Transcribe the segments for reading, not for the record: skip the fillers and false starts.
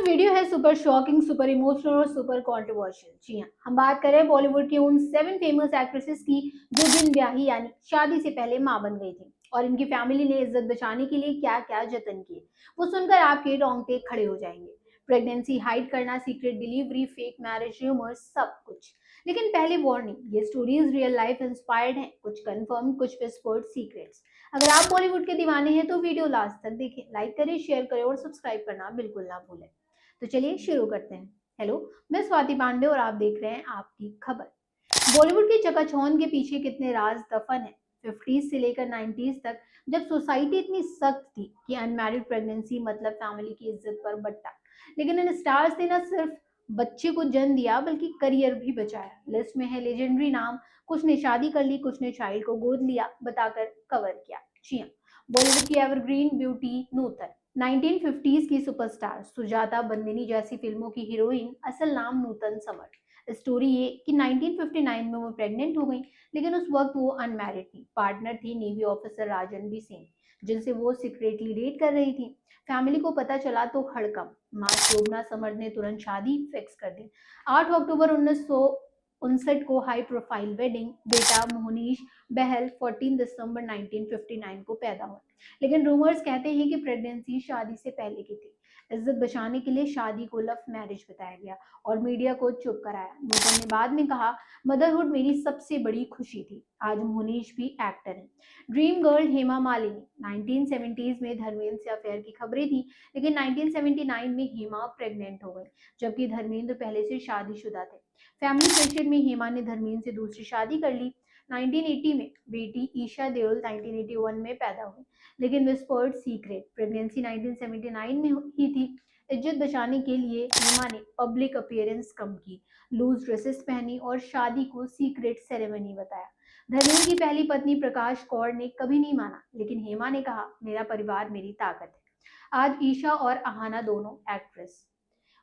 Video है super shocking, super emotional और super controversial. जी हाँ, हम बात कर रहे हैं बॉलीवुड की उन 7 फेमस एक्ट्रेसेस की जो बिन ब्याही यानी शादी से पहले मां बन गई थी और इनकी फैमिली ने इज्जत बचाने के लिए क्या क्या जतन किए, वो सुनकर आपके रोंगटे खड़े हो जाएंगे। प्रेगनेंसी हाइड करना, secret delivery, fake marriage rumours, सब कुछ। लेकिन पहले वार्निंग, ये स्टोरीज रियल लाइफ इंस्पायर्ड हैं, कुछ कंफर्म, कुछ विस्पर्ड सीक्रेट्स। अगर आप बॉलीवुड के दीवाने हैं तो वीडियो लास्ट तक देखें, लाइक करें, शेयर करें और सब्सक्राइब करना बिल्कुल ना भूलें। तो चलिए शुरू करते हैं। हेलो, मैं स्वाति पांडे और आप देख रहे हैं आपकी खबर। बॉलीवुड की चकाचौंध के पीछे कितने राज दफन है। 50s से लेकर 90s तक, जब सोसाइटी इतनी सख्त थी कि अनमैरिड प्रेगनेंसी मतलब फैमिली की इज्जत पर बट्टा, लेकिन इन स्टार्स ने न सिर्फ बच्चे को जन्म दिया बल्कि करियर भी बचाया। लिस्ट में है लेजेंडरी नाम, कुछ ने शादी कर ली, कुछ ने चाइल्ड को गोद लिया, बताकर कवर किया। जी हाँ, बॉलीवुड की एवरग्रीन ब्यूटी नूतन, 1950s की सुपरस्टार सुजाता बंदिनी जैसी फिल्मों की हीरोइन, असल नाम नूतन समर। स्टोरी ये कि 1959 में वो प्रेग्नेंट हो गई, लेकिन उस वक्त वो अनमैरिड थी। पार्टनर थी नेवी ऑफिसर राजनबी सिंह, जिनसे वो सीक्रेटली डेट कर रही थी। फैमिली को पता चला तो हड़कंप। मां शोभना समर ने तुरंत शादी फिक्स कर दी। 8 अक्टूबर 1959 को हाई प्रोफाइल वेडिंग। बेटा मोहनीश बहल 14 दिसंबर 1959 को पैदा हुआ। लेकिन रूमर्स कहते हैं कि प्रेगनेंसी शादी से पहले की थी। इज्जत बचाने के लिए शादी को लव मैरिज बताया गया और मीडिया को चुप कराया। नूतन ने बाद में कहा, मदरहुड मेरी सबसे बड़ी खुशी थी। आज मोहनीश भी एक्टर हैं। Dream girl Hema Malini, 1970s में धर्मेंद्र से अफेयर की खबरें थी, लेकिन 1979 में हेमा प्रेग्नेंट हो गई, जबकि धर्मेंद्र पहले से शादीशुदा थे। फैमिली प्रेशर में हेमा ने धर्मेंद्र से दूसरी शादी कर ली। 1980 में बेटी ईशा देओल 1981 में पैदा हुई, लेकिन विस्पर्ड सीक्रेट प्रेगनेंसी 1979 में ही थी। इज्जत बचाने के लिए हेमा ने पब्लिक अपीयरेंस कम की, लूज ड्रेसेस पहनी और शादी को सीक्रेट सेरेमनी बताया। धर्मेंद्र की पहली पत्नी प्रकाश कौर ने कभी नहीं माना, लेकिन हेमा ने कहा, मेरा परिवार मेरी ताकत है। आज ईशा और अहाना दोनों एक्ट्रेस।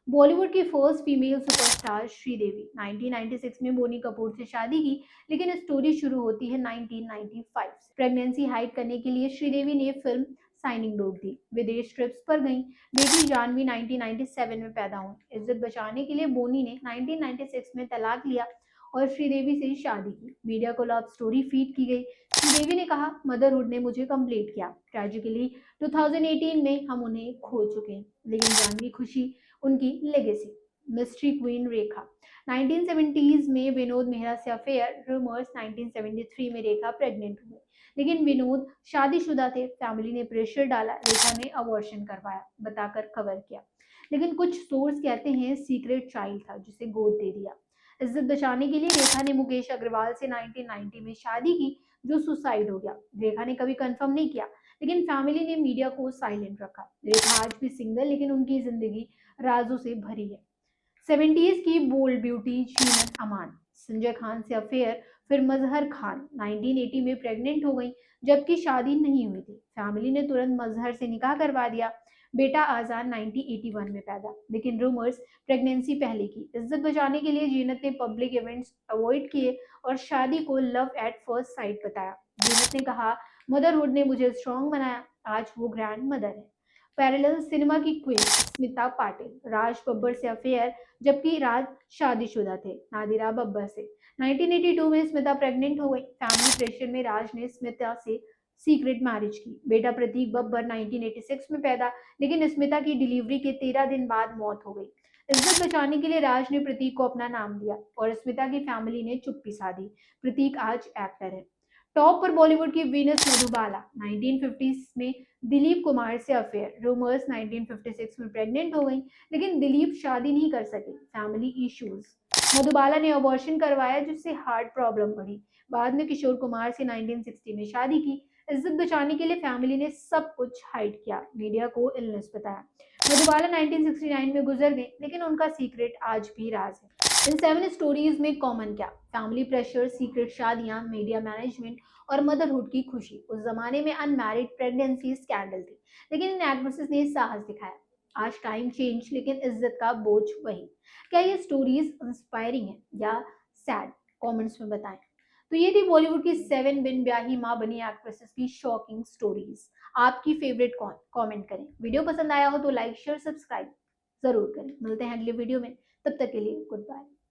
बॉलीवुड की फर्स्ट फीमेल सुपरस्टार श्रीदेवी, 1996 में बोनी कपूर से शादी की, लेकिन स्टोरी शुरू होती है 1995 से। प्रेगनेंसी हाइड करने के लिए श्रीदेवी ने फिल्म साइनिंग रोक दी, विदेश ट्रिप्स पर गईं। बेटी जानवी 1997 में पैदा हुई। इज्जत बचाने के लिए बोनी ने 1996 में तलाक लिया और श्रीदेवी से शादी की। मीडिया को लव स्टोरी फीड की गई। श्रीदेवी ने कहा, मदरहुड ने मुझे कंप्लीट किया। ट्रेजिकली 2018 में हम उन्हें खो चुके हैं, लेकिन जानवी खुशी उनकी लेगेसी। मिस्ट्री क्वीन रेखा, 1970s में विनोद मेहरा से अफेयर, रूमर्स 1973 में रेखा प्रेग्नेंट हुई, लेकिन विनोद शादीशुदा थे। फैमिली ने प्रेशर डाला, रेखा ने अबॉर्शन करवाया, बताकर कवर किया। लेकिन कुछ सोर्स कहते हैं सीक्रेट चाइल्ड था जिसे गोद दे दिया। इज्जत बचाने के लिए रेखा ने मुकेश अग्रवाल से 1990 में शादी की, जो सुसाइड हो गया। रेखा ने कभी कंफर्म नहीं किया, लेकिन फैमिली ने मीडिया को साइलेंट रखा। रेखा आज भी सिंगल, लेकिन उनकी जिंदगी राजों से भरी है। 70s की बोल्ड ब्यूटी जीनत अमान, संजय खान से अफेयर, फिर मजहर खान 1980 में प्रेग्नेंट हो गई, जबकि शादी नहीं हुई थी। फैमिली ने तुरंत मजहर से निकाह करवा दिया। बेटा आजान 1981 में पैदा, लेकिन रूमर्स प्रेगनेंसी पहले की। इज्जत बचाने के लिए जीनत ने पब्लिक इवेंट्स अवॉइड किए और शादी को लव एट फर्स्ट साइट बताया। जीनत ने कहा, मदरहुड ने मुझे स्ट्रॉन्ग बनाया। आज वो ग्रैंड मदर है। पैरेलल सिनेमा की क्वीन स्मिता पाटिल, राज बब्बर से अफेयर, जबकि राज शादीशुदा थे नादिरा बब्बर से। 1982 में स्मिता प्रेग्नेंट हो गई। फैमिली प्रेशर में राज ने स्मिता से सीक्रेट मैरिज की। बेटा प्रतीक बब्बर 1986 में पैदा, लेकिन स्मिता की डिलीवरी के 13 दिन बाद मौत हो गई। इज्जत बचाने के लिए राज ने प्रतीक को अपना नाम दिया और स्मिता की फैमिली ने चुप्पी साधी। प्रतीक आज एक्टर है। टॉप पर बॉलीवुड की वीनस मधुबाला, 1950s में दिलीप कुमार से अफेयर, रूमर्स 1956 में प्रेग्नेंट हो गई, लेकिन दिलीप शादी नहीं कर सके, फैमिली इश्यूज। मधुबाला ने अबॉर्शन करवाया जिससे हार्ट प्रॉब्लम बढ़ी। बाद में किशोर कुमार से 1960 में शादी की। इज्जत बचाने के लिए फैमिली ने सब कुछ हाइड किया, मीडिया को इलनेस बताया। मधुबाला 1969 में गुजर गए, लेकिन उनका सीक्रेट आज भी राज है। इन 7 स्टोरीज में कॉमन क्या? फैमिली प्रेशर, सीक्रेट शादियां, मीडिया मैनेजमेंट और मदरहुड की खुशी। उस जमाने में अनमैरिड प्रेगनेंसी स्कैंडल थी, लेकिन इन एक्ट्रेसेस ने साहस दिखाया। आज टाइम चेंज, लेकिन इज्जत का बोझ वही। क्या ये स्टोरीज इंस्पायरिंग है या सैड? कमेंट्स में बताएं। तो ये थी बॉलीवुड की 7 बिन ब्याही मां बनी एक्ट्रेसेस की शॉकिंग स्टोरीज। आपकी फेवरेट कौन? कमेंट करें। वीडियो पसंद आया हो तो लाइक, शेयर, सब्सक्राइब ज़रूर करें। मिलते हैं अगले वीडियो में, तब तक के लिए गुड बाय।